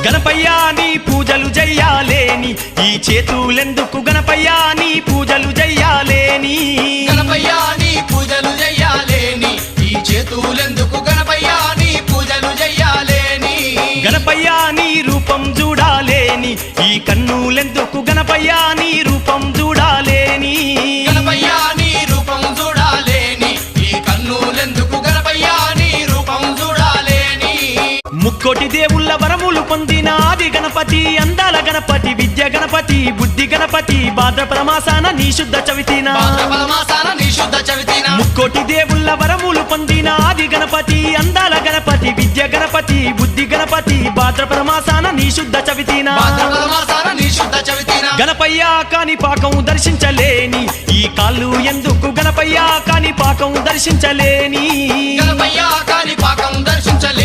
గణపయ్యా నీ పూజలు చెయ్యాలేని ఈ చేతులెందుకు గణపయ్యా నీ పూజలు చెయ్యాలేని గణపయ్యా నీ పూజలు చెయ్యాలేని ఈ చేతులెందుకు గణపయ్యా నీ పూజలు చెయ్యాలేని గణపయ్యా నీ రూపం చూడాలేని ఈ కన్నులెందుకు గణపయ్యా నీ రూపం చూడాలేని గణపయ్యా నీ రూపం చూడాలేని ఈ కన్నులెందుకు గణపయ్యా నీ రూపం చూడాలేని ముక్కోటి దేవుళ్ళ వరములు పొందిన ఆది గణపతి అందాల గణపతి విద్య గణపతి బుద్ధి గణపతి భాద్రపద మాసాన నీ శుద్ధ చవితిన భాద్రపద మాసాన నీ శుద్ధ చవితిన ముక్కోటి దేవుళ్ళ వరములు పొందిన ఆది గణపతి అందాల గణపతి విద్య గణపతి బుద్ధి గణపతి భాద్రపద మాసాన నీ శుద్ధ చవితిన భాద్రపద మాసాన నీ శుద్ధ చవితిన గణపయ్యా కాని పాకం దర్శించలేని ఈ కాళ్ళు ఎందుకు గణపయ్యా కాని పాకం దర్శించలేని గణపయ్యా కాని పాకం దర్శించలేని